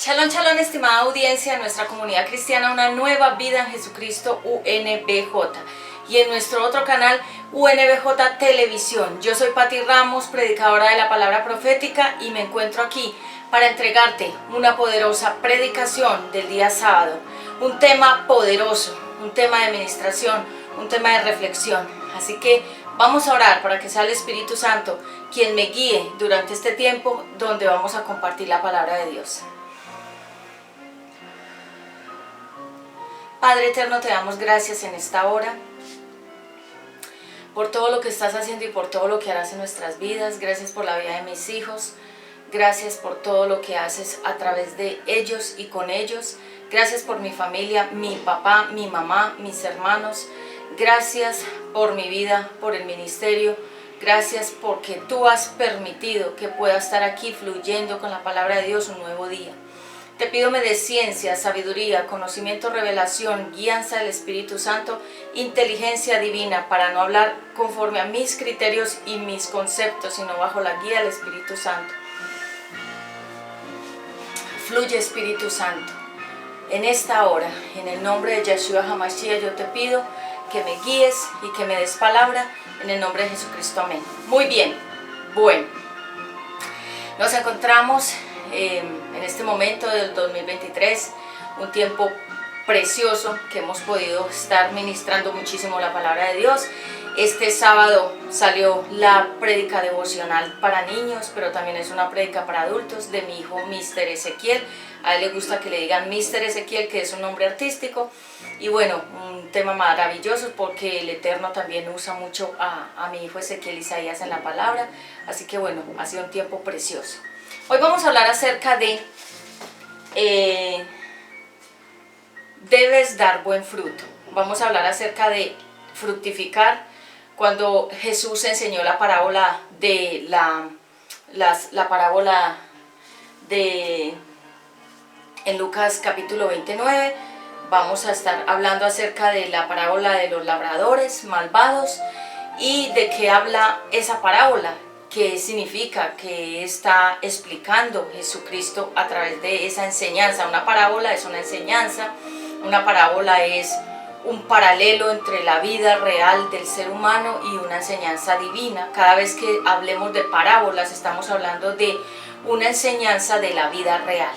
Shalom, shalom, estimada audiencia de nuestra comunidad cristiana, una nueva vida en Jesucristo UNBJ y en nuestro otro canal UNBJ Televisión. Yo soy Pati Ramos, predicadora de la palabra profética, y me encuentro aquí para entregarte una poderosa predicación del día sábado. Un tema poderoso, un tema de ministración, un tema de reflexión. Así que vamos a orar para que sea el Espíritu Santo quien me guíe durante este tiempo donde vamos a compartir la palabra de Dios. Padre eterno, te damos gracias en esta hora por todo lo que estás haciendo y por todo lo que harás en nuestras vidas. Gracias por la vida de mis hijos. Gracias por todo lo que haces a través de ellos y con ellos. Gracias por mi familia, mi papá, mi mamá, mis hermanos. Gracias por mi vida, por el ministerio. Gracias porque tú has permitido que pueda estar aquí fluyendo con la palabra de Dios un nuevo día. Te pido me des ciencia, sabiduría, conocimiento, revelación, guianza del Espíritu Santo, inteligencia divina para no hablar conforme a mis criterios y mis conceptos, sino bajo la guía del Espíritu Santo. Fluye, Espíritu Santo. En esta hora, en el nombre de Yeshua HaMashiach, yo te pido que me guíes y que me des palabra en el nombre de Jesucristo. Amén. Muy bien. Bueno, nos encontramos en este momento del 2023, un tiempo precioso que hemos podido estar ministrando muchísimo la palabra de Dios. Este sábado salió la prédica devocional para niños, pero también es una prédica para adultos de mi hijo Mr. Ezequiel. A él le gusta que le digan Mr. Ezequiel, que es un nombre artístico. Y bueno, un tema maravilloso porque el Eterno también usa mucho a mi hijo Ezequiel Isaías en la palabra. Así que bueno, ha sido un tiempo precioso. Hoy vamos a hablar acerca de debes dar buen fruto. Vamos a hablar acerca de fructificar. Cuando Jesús enseñó la parábola de la parábola de en Lucas capítulo 29, vamos a estar hablando acerca de la parábola de los labradores malvados y de qué habla esa parábola. ¿Qué significa? ¿Qué está explicando Jesucristo a través de esa enseñanza? Una parábola es una enseñanza, una parábola es un paralelo entre la vida real del ser humano y una enseñanza divina. Cada vez que hablemos de parábolas estamos hablando de una enseñanza de la vida real.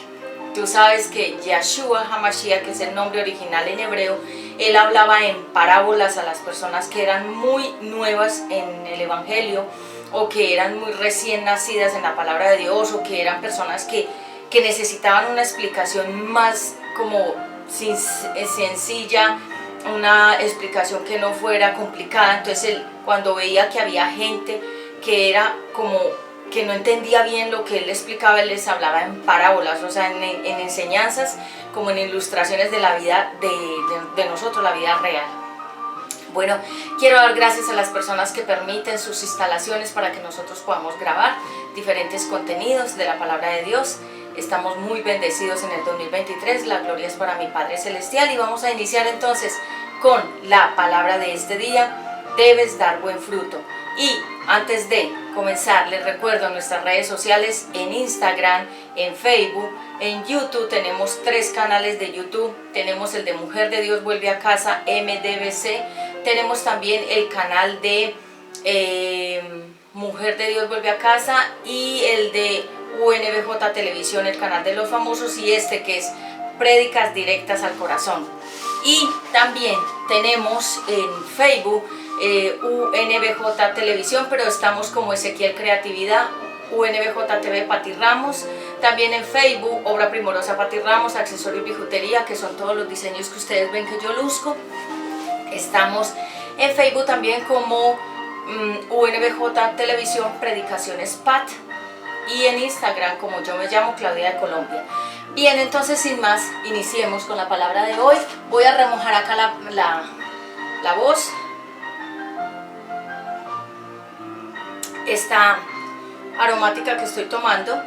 Tú sabes que Yeshua HaMashiach, que es el nombre original en hebreo, él hablaba en parábolas a las personas que eran muy nuevas en el Evangelio, o que eran muy recién nacidas en la palabra de Dios, o que eran personas que necesitaban una explicación más como sencilla, una explicación que no fuera complicada. Entonces él, cuando veía que había gente que era como que no entendía bien lo que él explicaba, él les hablaba en parábolas, o sea, en enseñanzas, como en ilustraciones de la vida de nosotros, la vida real. Bueno, quiero dar gracias a las personas que permiten sus instalaciones para que nosotros podamos grabar diferentes contenidos de la palabra de Dios. Estamos muy bendecidos en el 2023, la gloria es para mi Padre Celestial, y vamos a iniciar entonces con la palabra de este día. Debes dar buen fruto. Y antes de comenzar, les recuerdo nuestras redes sociales: en Instagram, en Facebook, en YouTube. Tenemos 3 canales de YouTube. Tenemos el de Mujer de Dios Vuelve a Casa, MDBC. Tenemos también el canal de Mujer de Dios Vuelve a Casa y el de UNBJ Televisión, el canal de los famosos, y este que es Prédicas Directas al Corazón. Y también tenemos en Facebook UNBJ Televisión, pero estamos como Ezequiel Creatividad, UNBJ TV Pati Ramos. También en Facebook, Obra Primorosa Pati Ramos, accesorios y bijutería, que son todos los diseños que ustedes ven que yo luzco. Estamos en Facebook también como UNBJ Televisión Predicaciones Pat, y en Instagram como yo me llamo Claudia de Colombia. Bien, entonces sin más, iniciemos con la palabra de hoy. Voy a remojar acá la voz. Esta aromática que estoy tomando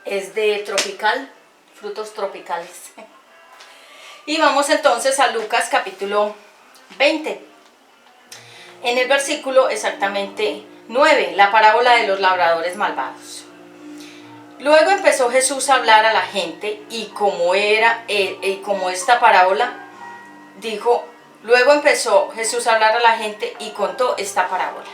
es de tropical, frutos tropicales. Y vamos entonces a Lucas capítulo 20. En el versículo exactamente 9, la parábola de los labradores malvados. Luego empezó Jesús a hablar a la gente y como esta parábola dijo, luego empezó Jesús a hablar a la gente y contó esta parábola.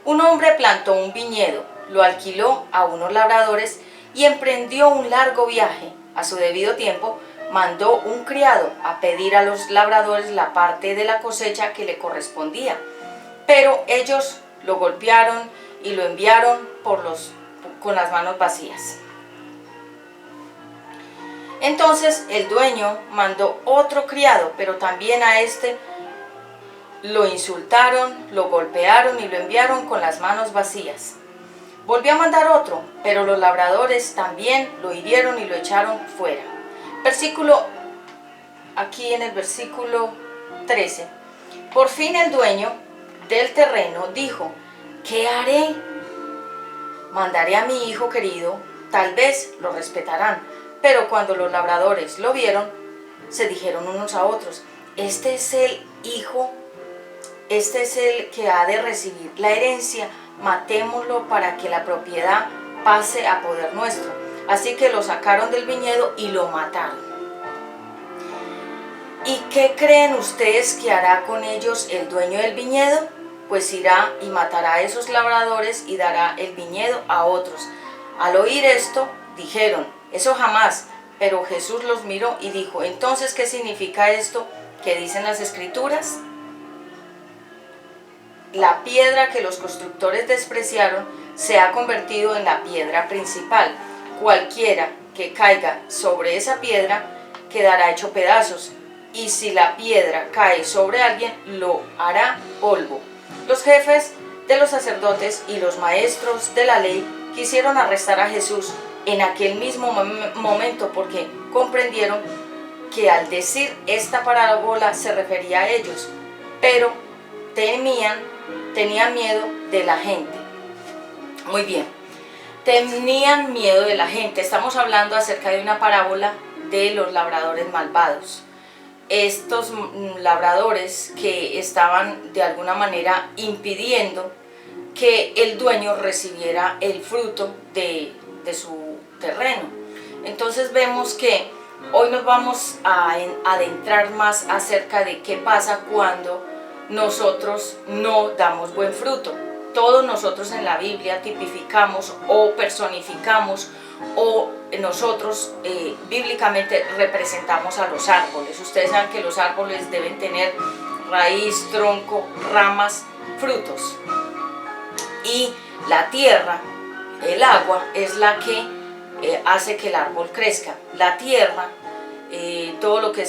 Un hombre plantó un viñedo, lo alquiló a unos labradores y emprendió un largo viaje. A su debido tiempo, mandó un criado a pedir a los labradores la parte de la cosecha que le correspondía. Pero ellos lo golpearon y lo enviaron con las manos vacías. Entonces el dueño mandó otro criado, pero también a este lo insultaron, lo golpearon y lo enviaron con las manos vacías. Volvió a mandar otro, pero los labradores también lo hirieron y lo echaron fuera. Aquí en el versículo 13. Por fin el dueño del terreno dijo, ¿qué haré? Mandaré a mi hijo querido, tal vez lo respetarán. Pero cuando los labradores lo vieron, se dijeron unos a otros, este es el hijo, este es el que ha de recibir la herencia, matémoslo para que la propiedad pase a poder nuestro. Así que lo sacaron del viñedo y lo mataron. ¿Y qué creen ustedes que hará con ellos el dueño del viñedo? Pues irá y matará a esos labradores y dará el viñedo a otros. Al oír esto, dijeron, eso jamás. Pero Jesús los miró y dijo, entonces, ¿qué significa esto que dicen las Escrituras? La piedra que los constructores despreciaron se ha convertido en la piedra principal. Cualquiera que caiga sobre esa piedra quedará hecho pedazos, y si la piedra cae sobre alguien, lo hará polvo. Los jefes de los sacerdotes y los maestros de la ley quisieron arrestar a Jesús en aquel mismo momento porque comprendieron que al decir esta parábola se refería a ellos, pero tenían miedo de la gente. Muy bien, tenían miedo de la gente. Estamos hablando acerca de una parábola de los labradores malvados. Estos labradores que estaban de alguna manera impidiendo que el dueño recibiera el fruto de su terreno. Entonces vemos que hoy nos vamos a adentrar más acerca de qué pasa cuando nosotros no damos buen fruto. Todos nosotros en la Biblia tipificamos o personificamos o nosotros bíblicamente representamos a los árboles. Ustedes saben que los árboles deben tener raíz, tronco, ramas, frutos. Y la tierra, el agua, es la que hace que el árbol crezca. La tierra, todo lo que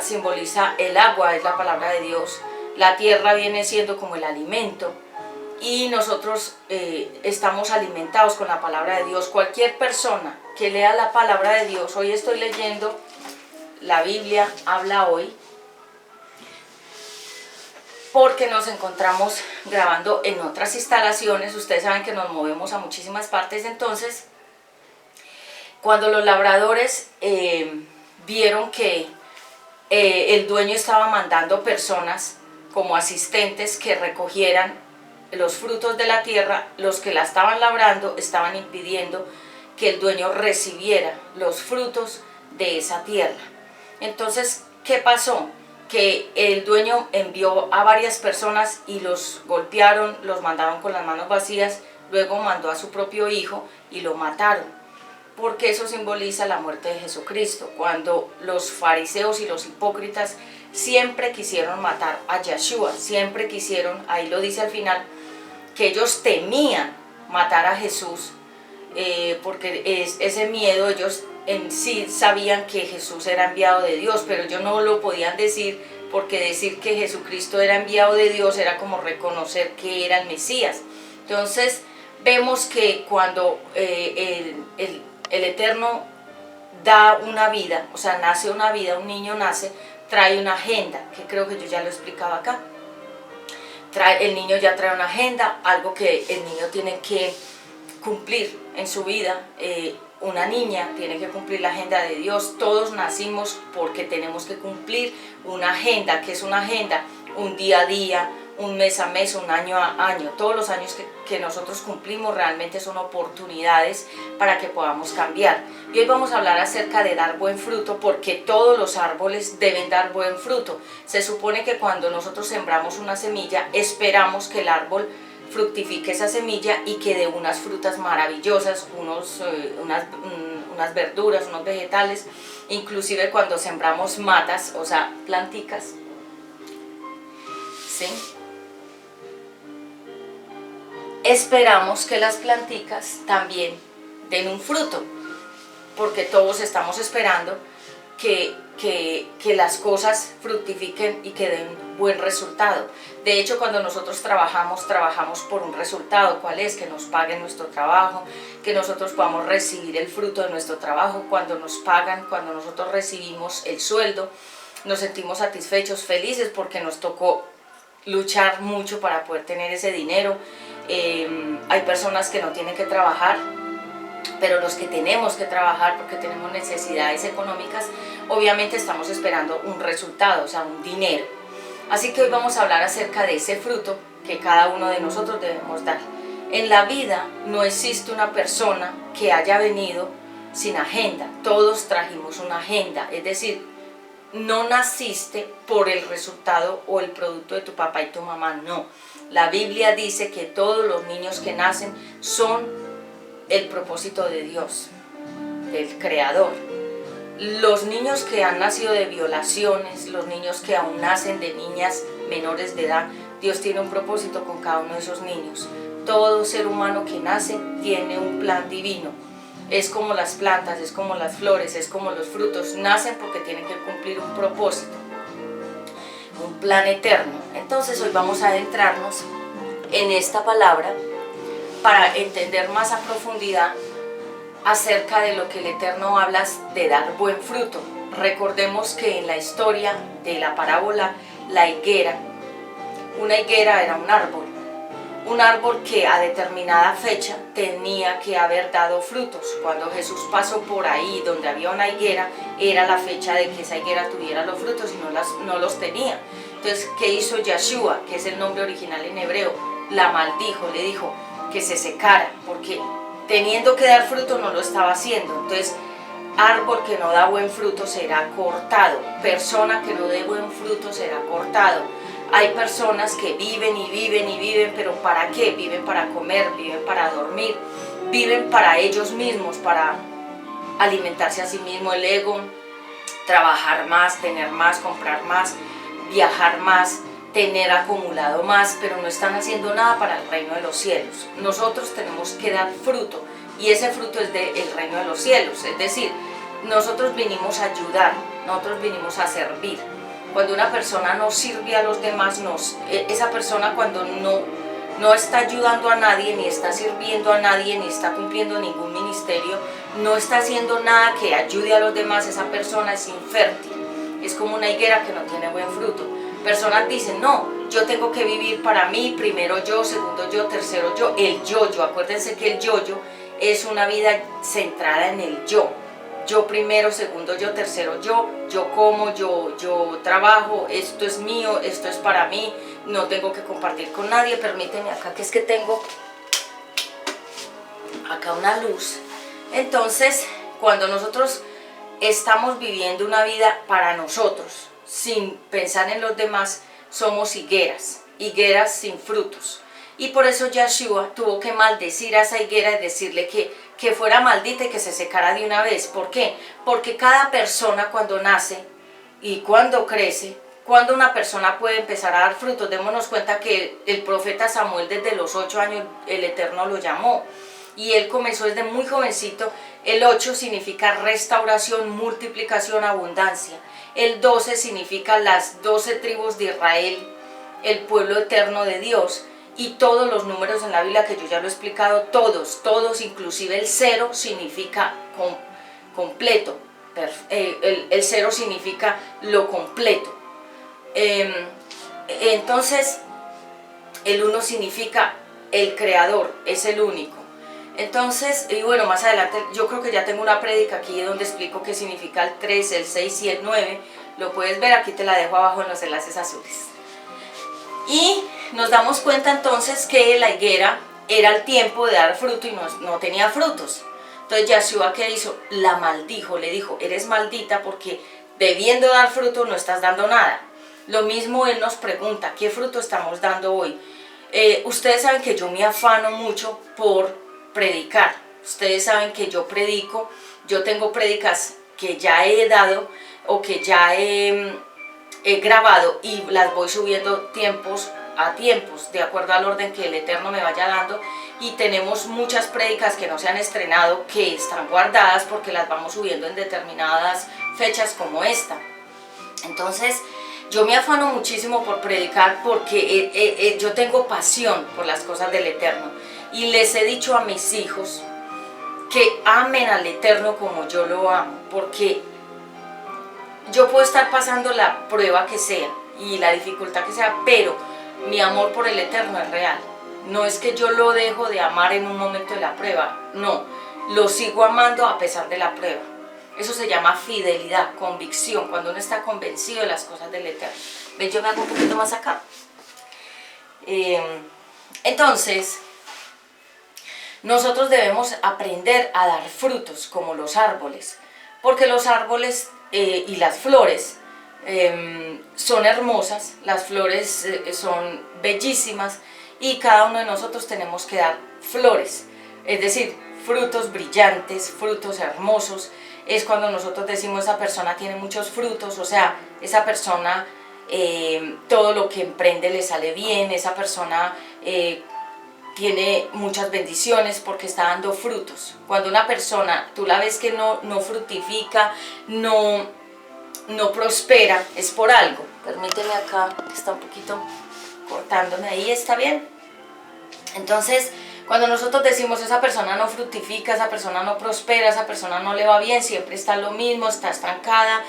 simboliza el agua es la palabra de Dios. La tierra viene siendo como el alimento y nosotros estamos alimentados con la palabra de Dios. Cualquier persona que lea la palabra de Dios, hoy estoy leyendo la Biblia, habla hoy, porque nos encontramos grabando en otras instalaciones. Ustedes saben que nos movemos a muchísimas partes. Entonces, cuando los labradores vieron que el dueño estaba mandando personas como asistentes que recogieran los frutos de la tierra, los que la estaban labrando estaban impidiendo que el dueño recibiera los frutos de esa tierra. Entonces, ¿qué pasó? Que el dueño envió a varias personas y los golpearon, los mandaron con las manos vacías, luego mandó a su propio hijo y lo mataron, porque eso simboliza la muerte de Jesucristo. Cuando los fariseos y los hipócritas siempre quisieron matar a Yeshua, siempre quisieron, ahí lo dice al final, que ellos temían matar a Jesús, porque ese miedo, ellos en sí sabían que Jesús era enviado de Dios, pero ellos no lo podían decir, porque decir que Jesucristo era enviado de Dios era como reconocer que era el Mesías. Entonces vemos que cuando el Eterno da una vida, o sea, nace una vida, un niño nace, trae una agenda, que creo que yo ya lo explicaba acá. El niño ya trae una agenda, algo que el niño tiene que cumplir en su vida. Una niña tiene que cumplir la agenda de Dios. Todos nacimos porque tenemos que cumplir una agenda. ¿Qué es una agenda? Un día a día, un mes a mes, un año a año. Todos los años que nosotros cumplimos realmente son oportunidades para que podamos cambiar. Y hoy vamos a hablar acerca de dar buen fruto, porque todos los árboles deben dar buen fruto. Se supone que cuando nosotros sembramos una semilla, esperamos que el árbol fructifique esa semilla y que dé unas frutas maravillosas, unas verduras, unos vegetales. Inclusive cuando sembramos matas, o sea, planticas, ¿sí?, esperamos que las planticas también den un fruto, porque todos estamos esperando que las cosas fructifiquen y que den buen resultado. De hecho, cuando nosotros trabajamos por un resultado. ¿Cuál es? Que nos paguen nuestro trabajo, que nosotros podamos recibir el fruto de nuestro trabajo. Cuando nos pagan, cuando nosotros recibimos el sueldo, nos sentimos satisfechos, felices, porque nos tocó luchar mucho para poder tener ese dinero. Hay personas que no tienen que trabajar, pero los que tenemos que trabajar porque tenemos necesidades económicas, obviamente estamos esperando un resultado, o sea, un dinero. Así que hoy vamos a hablar acerca de ese fruto que cada uno de nosotros debemos dar. En la vida no existe una persona que haya venido sin agenda. Todos trajimos una agenda, es decir, no naciste por el resultado o el producto de tu papá y tu mamá, no. La Biblia dice que todos los niños que nacen son el propósito de Dios, del Creador. Los niños que han nacido de violaciones, los niños que aún nacen de niñas menores de edad, Dios tiene un propósito con cada uno de esos niños. Todo ser humano que nace tiene un plan divino. Es como las plantas, es como las flores, es como los frutos. Nacen porque tienen que cumplir un propósito, un plan eterno. Entonces hoy vamos a adentrarnos en esta palabra para entender más a profundidad acerca de lo que el Eterno habla de dar buen fruto. Recordemos que en la historia de la parábola, la higuera, una higuera era un árbol que a determinada fecha tenía que haber dado frutos. Cuando Jesús pasó por ahí donde había una higuera, era la fecha de que esa higuera tuviera los frutos y no los tenía. Entonces, ¿qué hizo Yeshua, que es el nombre original en hebreo? La maldijo, le dijo que se secara, porque teniendo que dar fruto no lo estaba haciendo. Entonces, árbol que no da buen fruto será cortado, persona que no dé buen fruto será cortado. Hay personas que viven y viven y viven, pero ¿para qué? Viven para comer, viven para dormir, viven para ellos mismos, para alimentarse a sí mismo, el ego, trabajar más, tener más, comprar más, viajar más, tener acumulado más, pero no están haciendo nada para el reino de los cielos. Nosotros tenemos que dar fruto, y ese fruto es del reino de los cielos, es decir, nosotros vinimos a ayudar, nosotros vinimos a servir. Cuando una persona no sirve a los demás, esa persona cuando no está ayudando a nadie, ni está sirviendo a nadie, ni está cumpliendo ningún ministerio, no está haciendo nada que ayude a los demás, esa persona es infértil, es como una higuera que no tiene buen fruto. Personas dicen, no, yo tengo que vivir para mí, primero yo, segundo yo, tercero yo, el yo-yo. Acuérdense que el yo-yo es una vida centrada en el yo. Yo primero, segundo yo, tercero yo como, yo trabajo, esto es mío, esto es para mí, no tengo que compartir con nadie. Permíteme acá, que es que tengo acá una luz. Entonces, cuando nosotros estamos viviendo una vida para nosotros, sin pensar en los demás, somos higueras sin frutos. Y por eso Yeshua tuvo que maldecir a esa higuera y decirle que fuera maldita y que se secara de una vez. ¿Por qué? Porque cada persona cuando nace y cuando crece, cuando una persona puede empezar a dar frutos, démonos cuenta que el profeta Samuel desde los 8 años el Eterno lo llamó. Y él comenzó desde muy jovencito. El 8 significa restauración, multiplicación, abundancia. El 12 significa las 12 tribus de Israel, el pueblo eterno de Dios. Y todos los números en la Biblia, que yo ya lo he explicado, todos, inclusive el 0 significa completo. El 0 significa lo completo. Entonces, el 1 significa el creador, es el único. Entonces, y bueno, más adelante yo creo que ya tengo una prédica aquí donde explico qué significa el 3, el 6 y el 9. Lo puedes ver, aquí te la dejo abajo en los enlaces azules. Y nos damos cuenta entonces que la higuera era el tiempo de dar fruto y no tenía frutos. Entonces Yahshua, ¿qué hizo? La maldijo, le dijo, eres maldita porque debiendo dar fruto no estás dando nada. Lo mismo él nos pregunta, ¿qué fruto estamos dando hoy? Ustedes saben que yo me afano mucho por predicar. Ustedes saben que yo predico, yo tengo prédicas que ya he dado o que ya he grabado y las voy subiendo tiempos a tiempos, de acuerdo al orden que el Eterno me vaya dando, y tenemos muchas prédicas que no se han estrenado, que están guardadas porque las vamos subiendo en determinadas fechas como esta. Entonces, yo me afano muchísimo por predicar porque yo tengo pasión por las cosas del Eterno, y les he dicho a mis hijos que amen al Eterno como yo lo amo, porque yo puedo estar pasando la prueba que sea y la dificultad que sea, pero mi amor por el Eterno es real. No es que yo lo dejo de amar en un momento de la prueba, no, lo sigo amando a pesar de la prueba. Eso se llama fidelidad, convicción, cuando uno está convencido de las cosas del Eterno. ¿Ven? Yo me hago un poquito más acá. Entonces, nosotros debemos aprender a dar frutos como los árboles, porque los árboles y las flores son hermosas, las flores son bellísimas, y cada uno de nosotros tenemos que dar flores, es decir, frutos brillantes, frutos hermosos. Es cuando nosotros decimos esa persona tiene muchos frutos, o sea, esa persona todo lo que emprende le sale bien, esa persona tiene muchas bendiciones porque está dando frutos. Cuando una persona, tú la ves que no fructifica, no prospera, es por algo. Permíteme acá, que está un poquito cortándome ahí, ¿está bien? Entonces, cuando nosotros decimos esa persona no fructifica, esa persona no prospera, esa persona no le va bien, siempre está lo mismo, está estancada,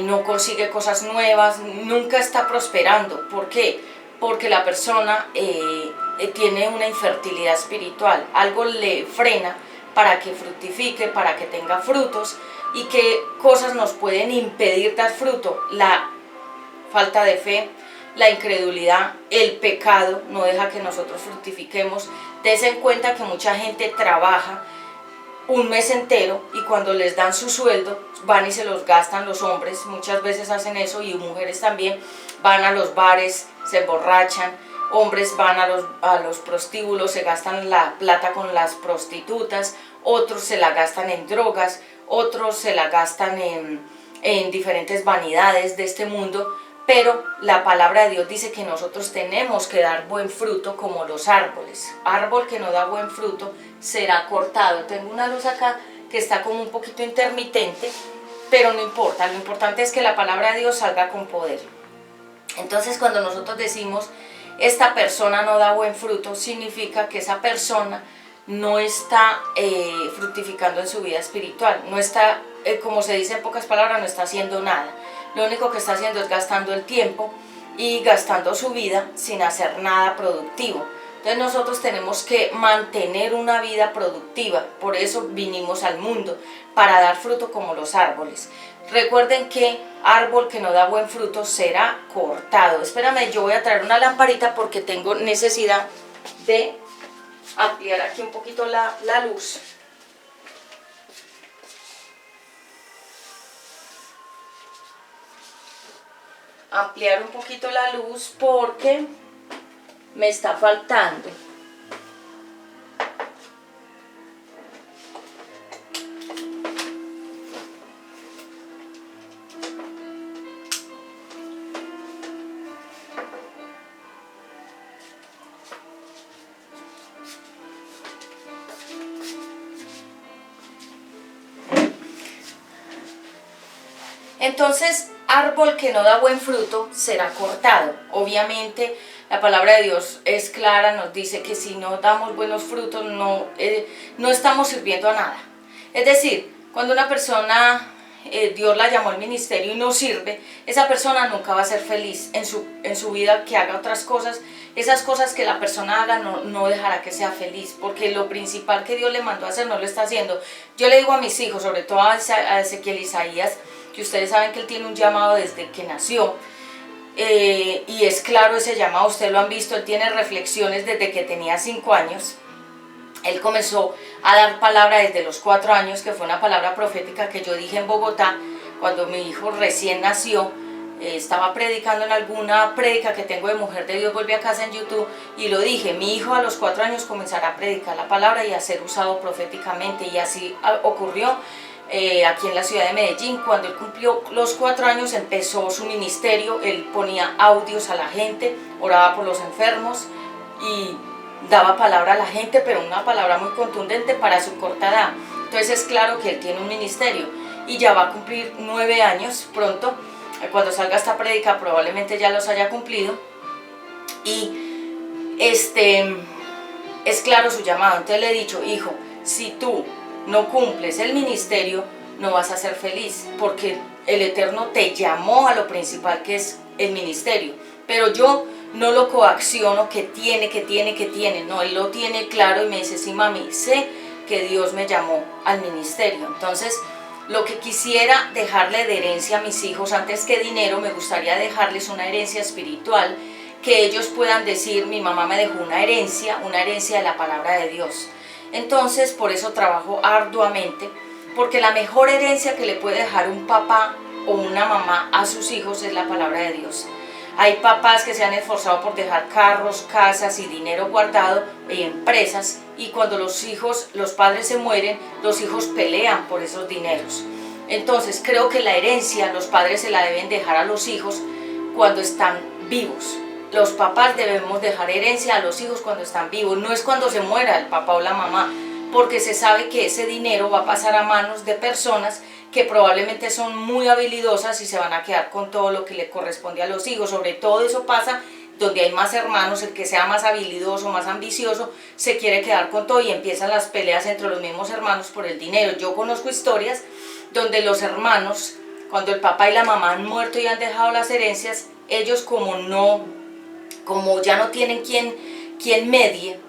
no consigue cosas nuevas, nunca está prosperando. ¿Por qué? Porque la persona tiene una infertilidad espiritual, algo le frena para que fructifique, para que tenga frutos. ¿Y qué cosas nos pueden impedir dar fruto? La falta de fe, la incredulidad, el pecado no deja que nosotros fructifiquemos. Dense en cuenta que mucha gente trabaja un mes entero y cuando les dan su sueldo van y se los gastan. Los hombres muchas veces hacen eso, y mujeres también, van a los bares, se emborrachan, hombres van a los prostíbulos, se gastan la plata con las prostitutas, otros se la gastan en drogas, otros se la gastan en diferentes vanidades de este mundo. Pero la palabra de Dios dice que nosotros tenemos que dar buen fruto como los árboles. Árbol que no da buen fruto será cortado. Tengo una luz acá que está como un poquito intermitente, pero no importa. Lo importante es que la palabra de Dios salga con poder. Entonces, cuando nosotros decimos esta persona no da buen fruto, significa que esa persona no está fructificando en su vida espiritual. No está, como se dice en pocas palabras, no está haciendo nada. Lo único que está haciendo es gastando el tiempo y gastando su vida sin hacer nada productivo. Entonces nosotros tenemos que mantener una vida productiva. Por eso vinimos al mundo, para dar fruto como los árboles. Recuerden que árbol que no da buen fruto será cortado. Espérame, yo voy a traer una lamparita porque tengo necesidad de ampliar aquí un poquito la luz. Ampliar un poquito la luz porque me está faltando. Entonces, árbol que no da buen fruto será cortado. Obviamente, la palabra de Dios es clara, nos dice que si no damos buenos frutos no estamos sirviendo a nada. Es decir, cuando una persona, Dios la llamó al ministerio y no sirve, esa persona nunca va a ser feliz en su vida, que haga otras cosas. Esas cosas que la persona haga no dejará que sea feliz, porque lo principal que Dios le mandó a hacer no lo está haciendo. Yo le digo a mis hijos, sobre todo a Ezequiel Isaías, que ustedes saben que él tiene un llamado desde que nació. y es claro ese llamado, ustedes lo han visto, él tiene reflexiones desde que tenía 5 años. Él comenzó a dar palabra desde los 4 años, que fue una palabra profética que yo dije en Bogotá, cuando mi hijo recién nació. Estaba predicando en alguna prédica que tengo de Mujer de Dios, volví a casa en YouTube, y lo dije, mi hijo a los 4 años comenzará a predicar la palabra y a ser usado proféticamente, y así ocurrió. Aquí en la ciudad de Medellín, cuando él cumplió los 4 años, empezó su ministerio. Él ponía audios a la gente, oraba por los enfermos y daba palabra a la gente, pero una palabra muy contundente para su corta edad. Entonces es claro que él tiene un ministerio y ya va a cumplir 9 años pronto. Cuando salga esta prédica probablemente ya los haya cumplido, y es claro su llamado. Entonces le he dicho, hijo, si tú no cumples el ministerio, no vas a ser feliz, porque el Eterno te llamó a lo principal, que es el ministerio. Pero yo no lo coacciono, que tiene, no, él lo tiene claro y me dice, sí mami, sé que Dios me llamó al ministerio. Entonces, lo que quisiera dejarle de herencia a mis hijos, antes que dinero, me gustaría dejarles una herencia espiritual, que ellos puedan decir, mi mamá me dejó una herencia de la palabra de Dios. Entonces, por eso trabajo arduamente, porque la mejor herencia que le puede dejar un papá o una mamá a sus hijos es la palabra de Dios. Hay papás que se han esforzado por dejar carros, casas y dinero guardado y empresas, y cuando los padres se mueren, los hijos pelean por esos dineros. Entonces creo que la herencia los padres se la deben dejar a los hijos cuando están vivos. Los papás debemos dejar herencia a los hijos cuando están vivos, no es cuando se muera el papá o la mamá, porque se sabe que ese dinero va a pasar a manos de personas que probablemente son muy habilidosas y se van a quedar con todo lo que le corresponde a los hijos. Sobre todo eso pasa donde hay más hermanos, el que sea más habilidoso, más ambicioso, se quiere quedar con todo y empiezan las peleas entre los mismos hermanos por el dinero. Yo conozco historias donde los hermanos, cuando el papá y la mamá han muerto y han dejado las herencias, ellos como ya no tienen quien medie,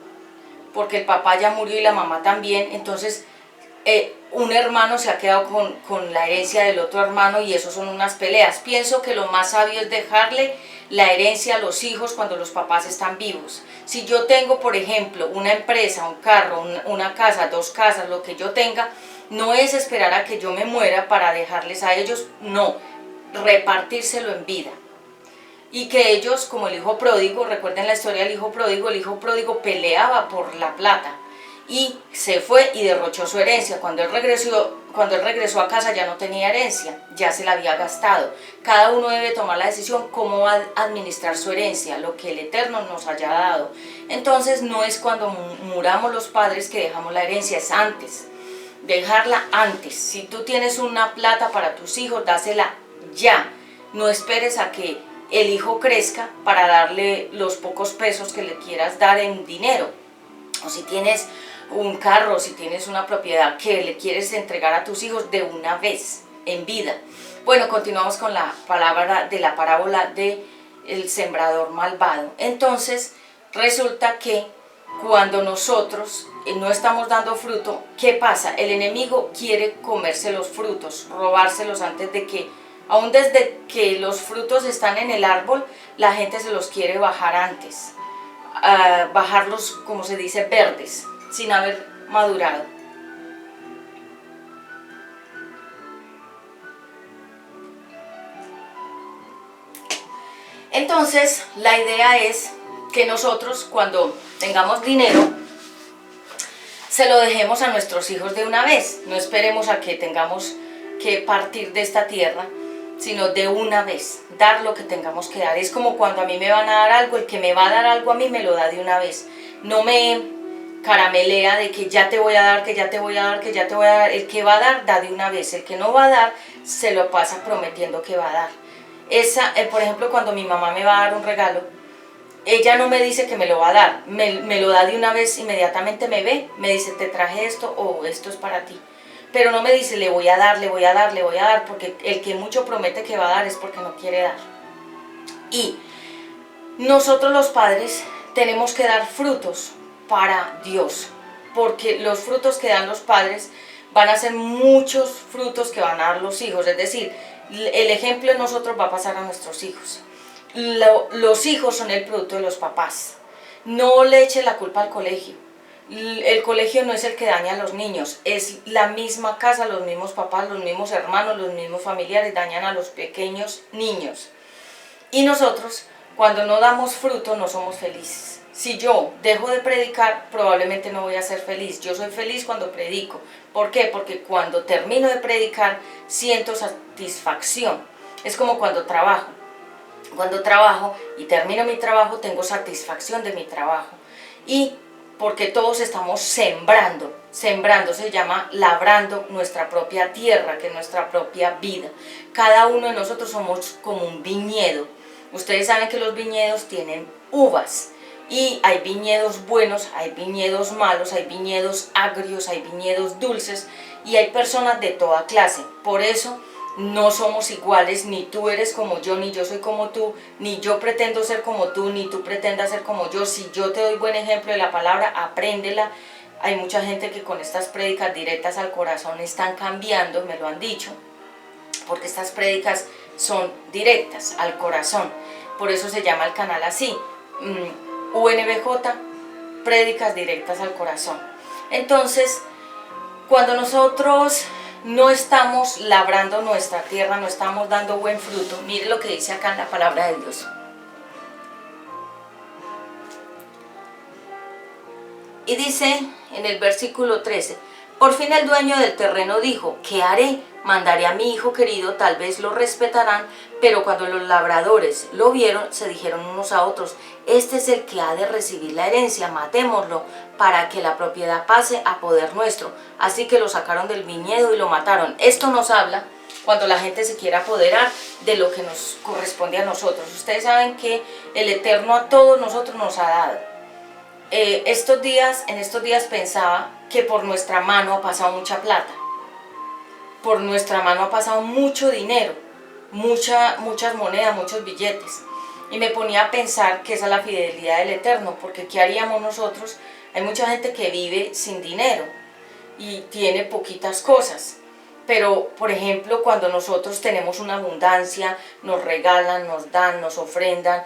porque el papá ya murió y la mamá también, entonces un hermano se ha quedado con la herencia del otro hermano, y eso son unas peleas. Pienso que lo más sabio es dejarle la herencia a los hijos cuando los papás están vivos. Si yo tengo, por ejemplo, una empresa, un carro, una casa, 2 casas, lo que yo tenga, no es esperar a que yo me muera para dejarles a ellos, no, repartírselo en vida. Y que ellos, como el hijo pródigo, recuerden la historia del hijo pródigo peleaba por la plata y se fue y derrochó su herencia. Cuando él regresó a casa ya no tenía herencia, ya se la había gastado. Cada uno debe tomar la decisión cómo va a administrar su herencia, lo que el Eterno nos haya dado. Entonces no es cuando muramos los padres que dejamos la herencia, es antes, dejarla antes. Si tú tienes una plata para tus hijos, dásela ya, no esperes a que el hijo crezca para darle los pocos pesos que le quieras dar en dinero. O si tienes un carro, si tienes una propiedad que le quieres entregar a tus hijos de una vez, en vida. Bueno, continuamos con la palabra de la parábola del sembrador malvado. Entonces, resulta que cuando nosotros no estamos dando fruto, ¿qué pasa? El enemigo quiere comerse los frutos, robárselos antes de que, aún desde que los frutos están en el árbol, la gente se los quiere bajar antes. Bajarlos, como se dice, verdes, sin haber madurado. Entonces, la idea es que nosotros, cuando tengamos dinero, se lo dejemos a nuestros hijos de una vez. No esperemos a que tengamos que partir de esta tierra, sino de una vez, dar lo que tengamos que dar. Es como cuando a mí me van a dar algo, el que me va a dar algo a mí me lo da de una vez. No me caramelea de que ya te voy a dar, que ya te voy a dar, que ya te voy a dar. El que va a dar, da de una vez. El que no va a dar, se lo pasa prometiendo que va a dar. Por ejemplo, cuando mi mamá me va a dar un regalo, ella no me dice que me lo va a dar, me lo da de una vez, inmediatamente me ve, me dice, te traje esto o esto es para ti. Pero no me dice, le voy a dar, le voy a dar, le voy a dar, porque el que mucho promete que va a dar es porque no quiere dar. Y nosotros los padres tenemos que dar frutos para Dios, porque los frutos que dan los padres van a ser muchos frutos que van a dar los hijos, es decir, el ejemplo de nosotros va a pasar a nuestros hijos. los hijos son el producto de los papás. No le eche la culpa al colegio. El colegio no es el que daña a los niños, es la misma casa, los mismos papás, los mismos hermanos, los mismos familiares dañan a los pequeños niños. Y nosotros, cuando no damos fruto, no somos felices. Si yo dejo de predicar, probablemente no voy a ser feliz. Yo soy feliz cuando predico. ¿Por qué? Porque cuando termino de predicar, siento satisfacción. Es como cuando trabajo. Cuando trabajo y termino mi trabajo, tengo satisfacción de mi trabajo. Y porque todos estamos sembrando. Sembrando se llama labrando nuestra propia tierra, que es nuestra propia vida. Cada uno de nosotros somos como un viñedo. Ustedes saben que los viñedos tienen uvas. Y hay viñedos buenos, hay viñedos malos, hay viñedos agrios, hay viñedos dulces. Y hay personas de toda clase. Por eso no somos iguales, ni tú eres como yo, ni yo soy como tú, ni yo pretendo ser como tú, ni tú pretendas ser como yo. Si yo te doy buen ejemplo de la palabra, apréndela. Hay mucha gente que con estas prédicas directas al corazón están cambiando, me lo han dicho, porque estas prédicas son directas al corazón. Por eso se llama el canal así, UNBJ, prédicas directas al corazón. Entonces, cuando nosotros no estamos labrando nuestra tierra, no estamos dando buen fruto, mire lo que dice acá en la palabra de Dios. Y dice en el versículo 13, por fin el dueño del terreno dijo, ¿qué haré? Mandaré a mi hijo querido, tal vez lo respetarán, pero cuando los labradores lo vieron, se dijeron unos a otros, este es el que ha de recibir la herencia, matémoslo, para que la propiedad pase a poder nuestro. Así que lo sacaron del viñedo y lo mataron. Esto nos habla cuando la gente se quiere apoderar de lo que nos corresponde a nosotros. Ustedes saben que el Eterno a todos nosotros nos ha dado. En estos días pensaba que por nuestra mano ha pasado mucha plata, por nuestra mano ha pasado mucho dinero, muchas monedas, muchos billetes, y me ponía a pensar que esa es la fidelidad del Eterno, porque ¿qué haríamos nosotros? Hay mucha gente que vive sin dinero y tiene poquitas cosas. Pero, por ejemplo, cuando nosotros tenemos una abundancia, nos regalan, nos dan, nos ofrendan,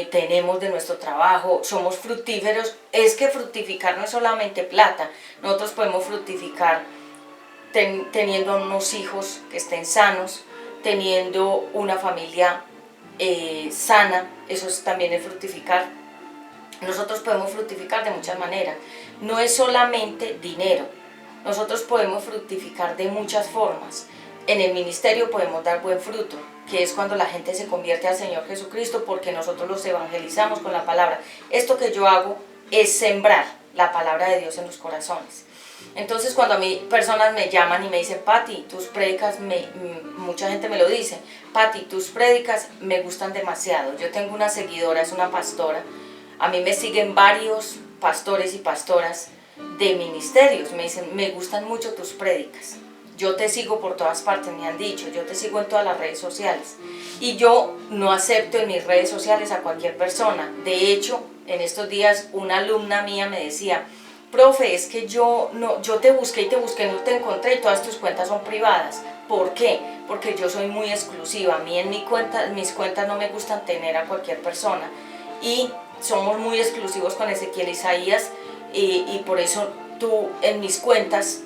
tenemos de nuestro trabajo, somos fructíferos, es que fructificar no es solamente plata. Nosotros podemos fructificar teniendo unos hijos que estén sanos, teniendo una familia sana, eso también es fructificar. Nosotros podemos fructificar de muchas maneras, no es solamente dinero. Nosotros podemos fructificar de muchas formas. En el ministerio podemos dar buen fruto, que es cuando la gente se convierte al Señor Jesucristo porque nosotros los evangelizamos con la palabra. Esto que yo hago es sembrar la palabra de Dios en los corazones. Entonces cuando a mí personas me llaman y me dicen, Pati, tus prédicas, mucha gente me lo dice, Pati, tus prédicas me gustan demasiado. Yo tengo una seguidora, es una pastora, a mí me siguen varios pastores y pastoras de ministerios, me dicen, me gustan mucho tus prédicas, yo te sigo por todas partes, me han dicho, yo te sigo en todas las redes sociales, y yo no acepto en mis redes sociales a cualquier persona. De hecho, en estos días una alumna mía me decía, profe, es que yo te busqué y te busqué, no te encontré y todas tus cuentas son privadas. ¿Por qué? Porque yo soy muy exclusiva, a mí en mis cuentas no me gustan tener a cualquier persona, y somos muy exclusivos con Ezequiel Isaías, y por eso mis cuentas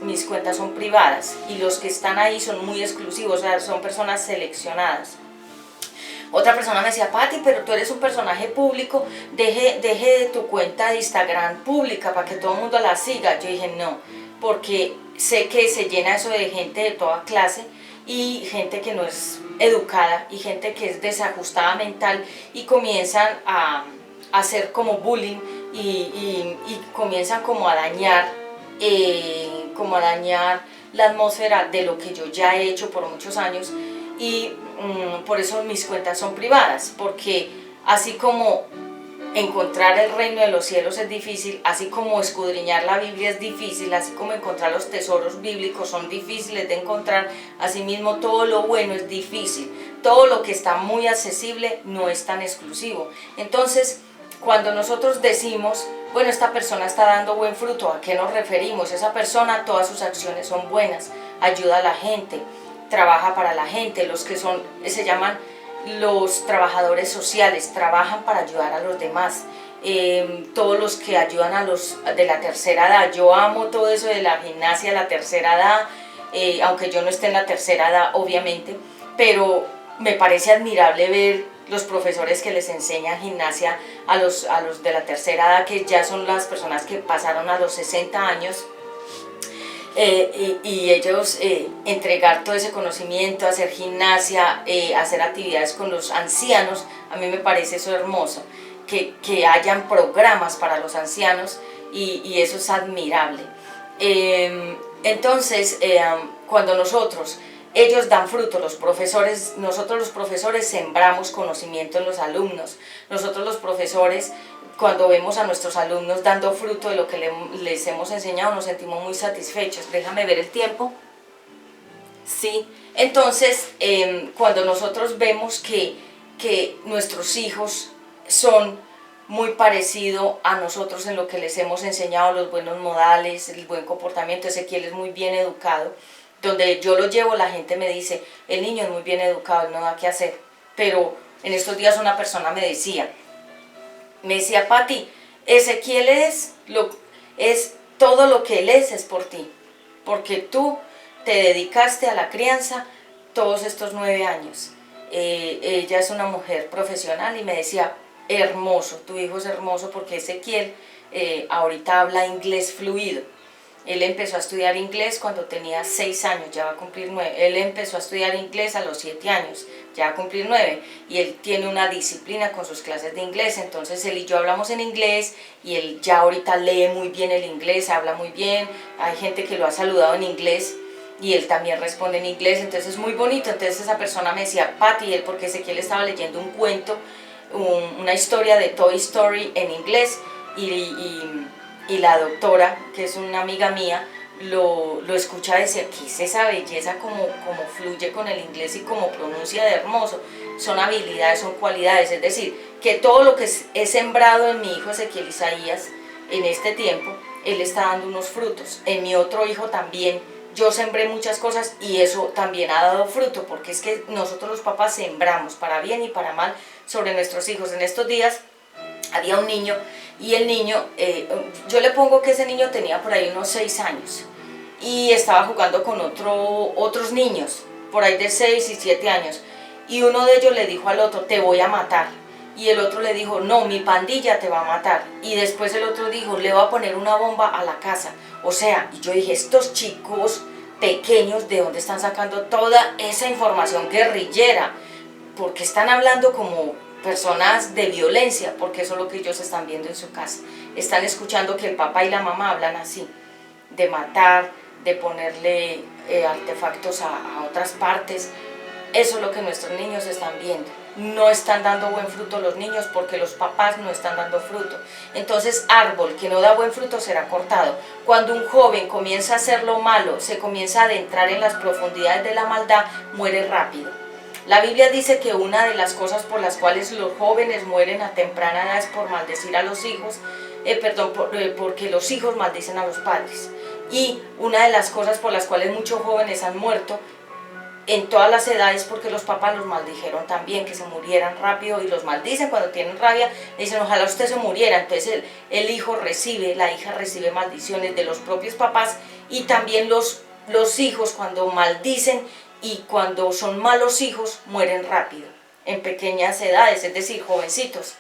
son privadas y los que están ahí son muy exclusivos, o sea, son personas seleccionadas. Otra persona me decía, Pati, pero tú eres un personaje público, deje tu cuenta de Instagram pública para que todo el mundo la siga. Yo dije, no, porque sé que se llena eso de gente de toda clase y gente que no es educada y gente que es desajustada mental y comienzan a hacer como bullying y comienzan como a dañar la atmósfera de lo que yo ya he hecho por muchos años, y por eso mis cuentas son privadas, porque así como encontrar el reino de los cielos es difícil, así como escudriñar la Biblia es difícil, así como encontrar los tesoros bíblicos son difíciles de encontrar, asimismo todo lo bueno es difícil, todo lo que está muy accesible no es tan exclusivo. Entonces, cuando nosotros decimos, bueno, esta persona está dando buen fruto, ¿a qué nos referimos? Esa persona, todas sus acciones son buenas, ayuda a la gente, trabaja para la gente, los que se llaman los trabajadores sociales trabajan para ayudar a los demás. Todos los que ayudan a los de la tercera edad. Yo amo todo eso de la gimnasia de la tercera edad, aunque yo no esté en la tercera edad, obviamente, pero me parece admirable ver los profesores que les enseñan gimnasia a los de la tercera edad, que ya son las personas que pasaron a los 60 años, y ellos entregar todo ese conocimiento, hacer gimnasia, hacer actividades con los ancianos. A mí me parece eso hermoso, que hayan programas para los ancianos, y eso es admirable. Entonces, cuando ellos dan fruto, los profesores, nosotros los profesores sembramos conocimiento en los alumnos. Nosotros los profesores, cuando vemos a nuestros alumnos dando fruto de lo que les hemos enseñado, nos sentimos muy satisfechos. Déjame ver el tiempo. Sí, entonces cuando nosotros vemos que nuestros hijos son muy parecidos a nosotros en lo que les hemos enseñado, los buenos modales, el buen comportamiento. Ezequiel es muy bien educado. Donde yo lo llevo, la gente me dice, el niño es muy bien educado, no da qué hacer. Pero en estos días una persona me decía, Pati, Ezequiel es todo lo que él es por ti, porque tú te dedicaste a la crianza todos estos 9 años. Ella es una mujer profesional y me decía, hermoso, tu hijo es hermoso, porque Ezequiel ahorita habla inglés fluido. Él empezó a estudiar inglés cuando tenía 6 años, ya va a cumplir 9. Él empezó a estudiar inglés a los 7 años, ya va a cumplir 9. Y él tiene una disciplina con sus clases de inglés. Entonces él y yo hablamos en inglés, y él ya ahorita lee muy bien el inglés, habla muy bien. Hay gente que lo ha saludado en inglés y él también responde en inglés. Entonces es muy bonito. Entonces esa persona me decía, Pati, él, porque Ezequiel estaba leyendo un cuento, una historia de Toy Story en inglés, y la doctora, que es una amiga mía, lo escucha decir, ¿qué es esa belleza? Como fluye con el inglés y como pronuncia de hermoso. Son habilidades, son cualidades. Es decir, que todo lo que he sembrado en mi hijo Ezequiel Isaías en este tiempo, él está dando unos frutos. En mi otro hijo también yo sembré muchas cosas, y eso también ha dado fruto, porque es que nosotros los papás sembramos para bien y para mal sobre nuestros hijos. En estos días había un niño, y el niño, yo le pongo que ese niño tenía por ahí unos 6 años, y estaba jugando con otros niños, por ahí de 6 y 7 años, y uno de ellos le dijo al otro, te voy a matar, y el otro le dijo, no, mi pandilla te va a matar, y después el otro dijo, le voy a poner una bomba a la casa. O sea, y yo dije, estos chicos pequeños, ¿de dónde están sacando toda esa información guerrillera? Porque están hablando como personas de violencia, porque eso es lo que ellos están viendo en su casa. Están escuchando que el papá y la mamá hablan así, de matar, de ponerle artefactos a otras partes. Eso es lo que nuestros niños están viendo. No están dando buen fruto los niños, porque los papás no están dando fruto. Entonces, árbol que no da buen fruto será cortado. Cuando un joven comienza a hacer lo malo, se comienza a adentrar en las profundidades de la maldad, muere rápido. La Biblia dice que una de las cosas por las cuales los jóvenes mueren a temprana edad es por maldecir a los hijos, porque los hijos maldicen a los padres. Y una de las cosas por las cuales muchos jóvenes han muerto en todas las edades, porque los papás los maldijeron también, que se murieran rápido, y los maldicen cuando tienen rabia, le dicen, ojalá usted se muriera. Entonces el hijo recibe, la hija recibe maldiciones de los propios papás, y también los hijos, cuando maldicen y cuando son malos hijos, mueren rápido, en pequeñas edades, es decir, jovencitos,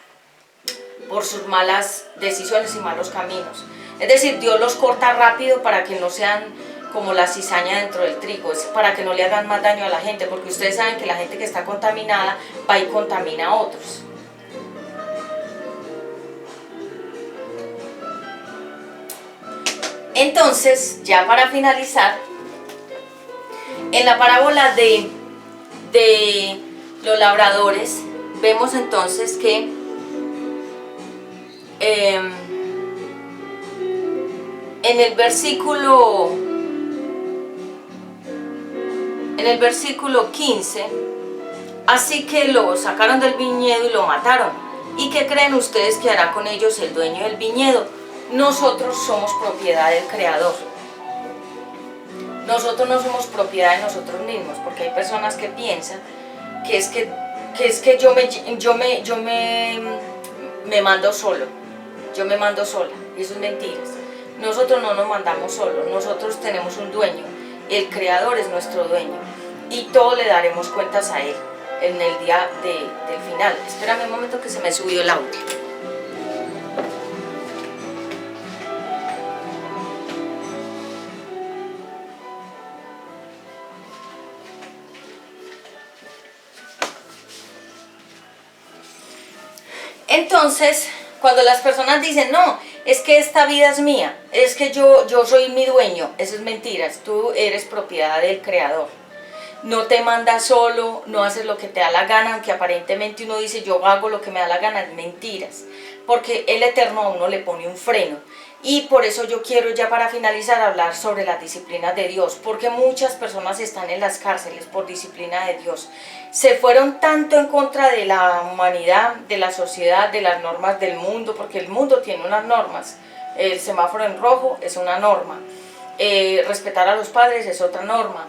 por sus malas decisiones y malos caminos. Es decir, Dios los corta rápido para que no sean como la cizaña dentro del trigo, es para que no le hagan más daño a la gente, porque ustedes saben que la gente que está contaminada va y contamina a otros. Entonces, ya para finalizar, en la parábola de los labradores, vemos entonces que en el versículo 15, así que lo sacaron del viñedo y lo mataron. ¿Y qué creen ustedes que hará con ellos el dueño del viñedo? Nosotros somos propiedad del Creador. Nosotros no somos propiedad de nosotros mismos, porque hay personas que piensan que es que que es que me mando solo, yo me mando sola, y eso es mentiras. Nosotros no nos mandamos solos, nosotros tenemos un dueño, el Creador es nuestro dueño, y todo le daremos cuentas a Él en el día del final. Espérame un momento que se me subió el audio. Entonces, cuando las personas dicen, no, es que esta vida es mía, es que yo soy mi dueño, eso es mentiras, tú eres propiedad del Creador. No te mandas solo, no haces lo que te da la gana, aunque aparentemente uno dice yo hago lo que me da la gana, es mentiras, porque el Eterno a uno le pone un freno. Y por eso yo quiero ya para finalizar hablar sobre las disciplinas de Dios, porque muchas personas están en las cárceles por disciplina de Dios. Se fueron tanto en contra de la humanidad, de la sociedad, de las normas del mundo, porque el mundo tiene unas normas. El semáforo en rojo es una norma, respetar a los padres es otra norma,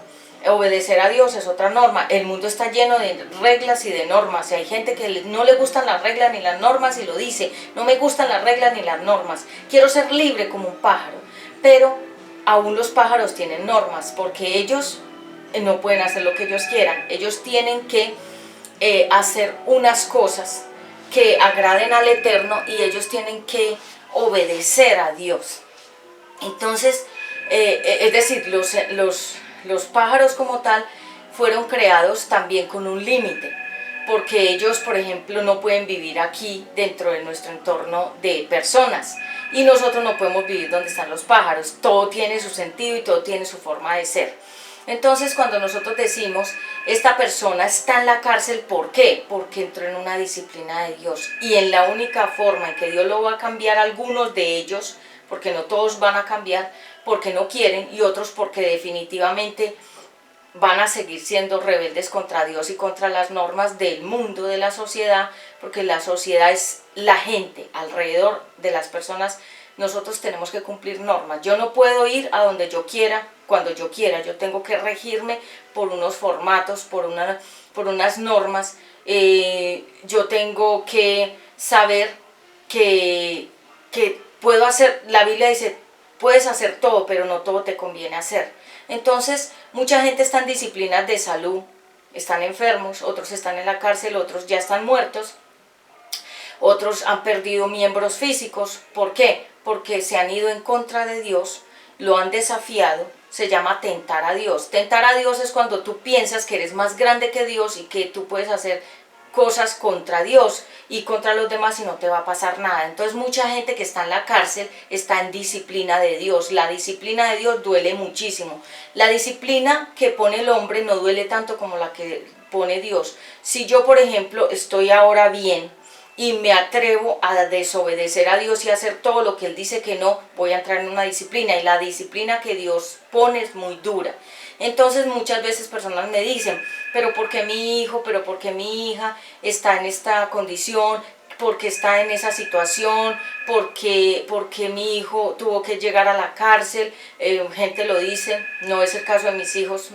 obedecer a Dios es otra norma. El mundo está lleno de reglas y de normas, y hay gente que no le gustan las reglas ni las normas y lo dice, no me gustan las reglas ni las normas, quiero ser libre como un pájaro. Pero aún los pájaros tienen normas, porque ellos no pueden hacer lo que ellos quieran, ellos tienen que hacer unas cosas que agraden al Eterno, y ellos tienen que obedecer a Dios. Entonces, es decir, los pájaros como tal fueron creados también con un límite, porque ellos, por ejemplo, no pueden vivir aquí dentro de nuestro entorno de personas, y nosotros no podemos vivir donde están los pájaros. Todo tiene su sentido y todo tiene su forma de ser. Entonces, cuando nosotros decimos, esta persona está en la cárcel, ¿por qué? Porque entró en una disciplina de Dios, y en la única forma en que Dios lo va a cambiar, algunos de ellos, porque no todos van a cambiar, porque no quieren, y otros porque definitivamente van a seguir siendo rebeldes contra Dios y contra las normas del mundo, de la sociedad, porque la sociedad es la gente alrededor de las personas. Nosotros tenemos que cumplir normas. Yo no puedo ir a donde yo quiera, cuando yo quiera. Yo tengo que regirme por unos formatos, por unas normas. Yo tengo que saber que puedo hacer, la Biblia dice, puedes hacer todo, pero no todo te conviene hacer. Entonces, mucha gente está en disciplinas de salud, están enfermos, otros están en la cárcel, otros ya están muertos, otros han perdido miembros físicos. ¿Por qué? Porque se han ido en contra de Dios, lo han desafiado. Se llama tentar a Dios. Tentar a Dios es cuando tú piensas que eres más grande que Dios y que tú puedes hacer cosas contra Dios y contra los demás y no te va a pasar nada. Entonces mucha gente que está en la cárcel está en disciplina de Dios. La disciplina de Dios duele muchísimo. La disciplina que pone el hombre no duele tanto como la que pone Dios. Si yo, por ejemplo, estoy ahora bien y me atrevo a desobedecer a Dios y hacer todo lo que Él dice que no, voy a entrar en una disciplina, y la disciplina que Dios pone es muy dura. Entonces muchas veces personas me dicen, pero ¿por qué mi hijo, pero por qué mi hija está en esta condición? ¿Por qué está en esa situación? ¿Por qué mi hijo tuvo que llegar a la cárcel? Gente lo dice, no es el caso de mis hijos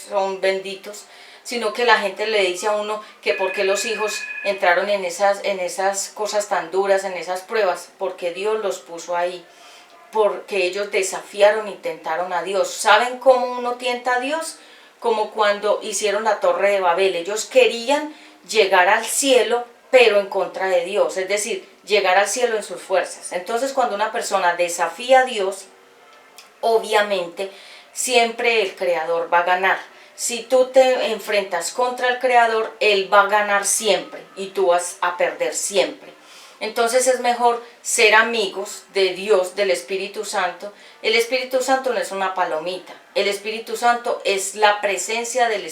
son benditos, sino que la gente le dice a uno que por qué los hijos entraron en esas cosas tan duras, en esas pruebas, porque Dios los puso ahí, porque ellos desafiaron y tentaron a Dios. ¿Saben cómo uno tienta a Dios? Como cuando hicieron la Torre de Babel. Ellos querían llegar al cielo, pero en contra de Dios, es decir, llegar al cielo en sus fuerzas. Entonces, cuando una persona desafía a Dios, obviamente siempre el Creador va a ganar. Si tú te enfrentas contra el Creador, Él va a ganar siempre y tú vas a perder siempre. Entonces es mejor ser amigos de Dios, del Espíritu Santo. El Espíritu Santo no es una palomita. El Espíritu Santo es la presencia del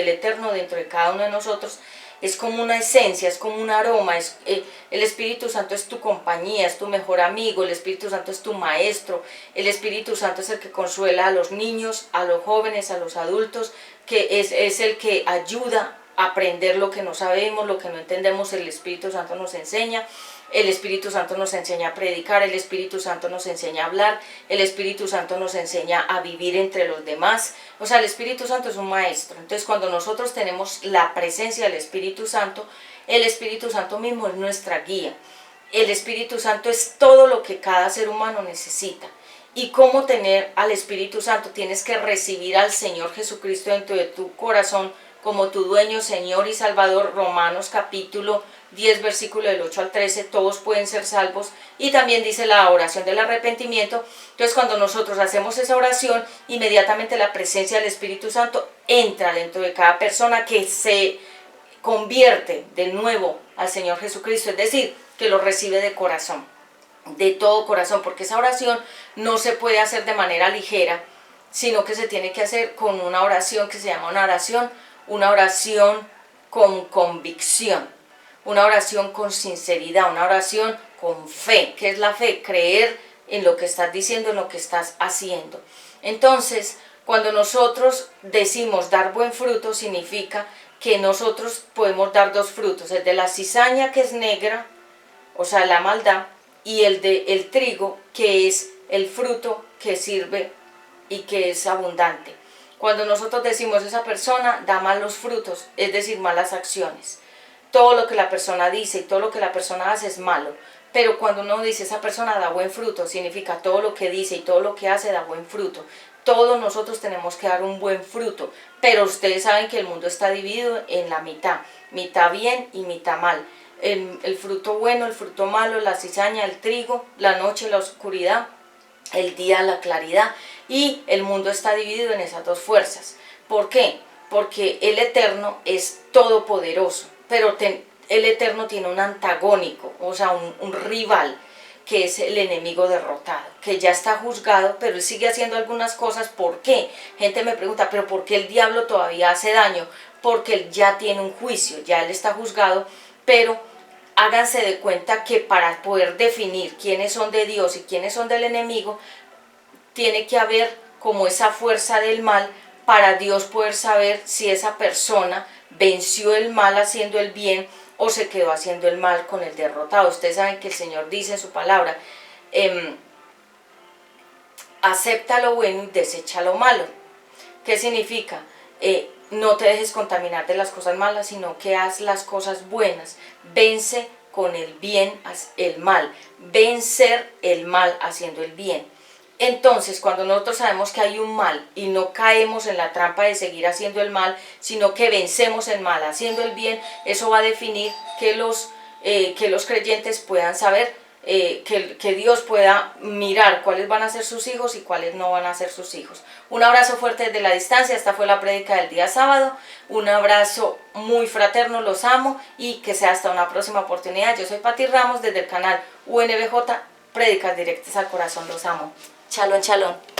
Eterno dentro de cada uno de nosotros. Es como una esencia, es como un aroma. El Espíritu Santo es tu compañía, es tu mejor amigo. El Espíritu Santo es tu maestro. El Espíritu Santo es el que consuela a los niños, a los jóvenes, a los adultos, que es el que ayuda a aprender lo que no sabemos, lo que no entendemos. El Espíritu Santo nos enseña. El Espíritu Santo nos enseña a predicar, el Espíritu Santo nos enseña a hablar, el Espíritu Santo nos enseña a vivir entre los demás. O sea, el Espíritu Santo es un maestro. Entonces, cuando nosotros tenemos la presencia del Espíritu Santo, el Espíritu Santo mismo es nuestra guía. El Espíritu Santo es todo lo que cada ser humano necesita. ¿Y cómo tener al Espíritu Santo? Tienes que recibir al Señor Jesucristo dentro de tu corazón como tu dueño, Señor y Salvador. Romanos capítulo 10, versículo del 8 al 13, todos pueden ser salvos. Y también dice la oración del arrepentimiento. Entonces, cuando nosotros hacemos esa oración, inmediatamente la presencia del Espíritu Santo entra dentro de cada persona que se convierte de nuevo al Señor Jesucristo, es decir, que lo recibe de corazón, de todo corazón, porque esa oración no se puede hacer de manera ligera, sino que se tiene que hacer con una oración que se llama una oración con convicción, una oración con sinceridad, una oración con fe. ¿Qué es la fe? Creer en lo que estás diciendo, en lo que estás haciendo. Entonces, cuando nosotros decimos dar buen fruto, significa que nosotros podemos dar dos frutos, el de la cizaña, que es negra, o sea, la maldad, y el de el trigo, que es el fruto que sirve y que es abundante. Cuando nosotros decimos esa persona da malos frutos, es decir, malas acciones, todo lo que la persona dice y todo lo que la persona hace es malo. Pero cuando uno dice esa persona da buen fruto, significa todo lo que dice y todo lo que hace da buen fruto. Todos nosotros tenemos que dar un buen fruto, pero ustedes saben que el mundo está dividido en la mitad bien y mitad mal. El fruto bueno, el fruto malo, la cizaña, el trigo, la noche, la oscuridad, el día, la claridad, y el mundo está dividido en esas dos fuerzas. ¿Por qué? Porque el Eterno es todopoderoso, pero el Eterno tiene un antagónico, o sea, un rival, que es el enemigo derrotado, que ya está juzgado, pero él sigue haciendo algunas cosas. ¿Por qué? Gente me pregunta, ¿pero por qué el diablo todavía hace daño? Porque él ya tiene un juicio, ya él está juzgado, pero háganse de cuenta que para poder definir quiénes son de Dios y quiénes son del enemigo, tiene que haber como esa fuerza del mal para Dios poder saber si esa persona venció el mal haciendo el bien o se quedó haciendo el mal con el derrotado. Ustedes saben que el Señor dice en su palabra, acepta lo bueno y desecha lo malo. ¿Qué significa? No te dejes contaminar de las cosas malas, sino que haz las cosas buenas. Vence con el bien el mal. Vencer el mal haciendo el bien. Entonces, cuando nosotros sabemos que hay un mal y no caemos en la trampa de seguir haciendo el mal, sino que vencemos el mal haciendo el bien, eso va a definir que los creyentes puedan saber, que Dios pueda mirar cuáles van a ser sus hijos y cuáles no van a ser sus hijos. Un abrazo fuerte desde la distancia. Esta fue la prédica del día sábado. Un abrazo muy fraterno, los amo, y que sea hasta una próxima oportunidad. Yo soy Pati Ramos desde el canal UNBJ, Prédicas Directas al Corazón. Los amo. Shalom, shalom.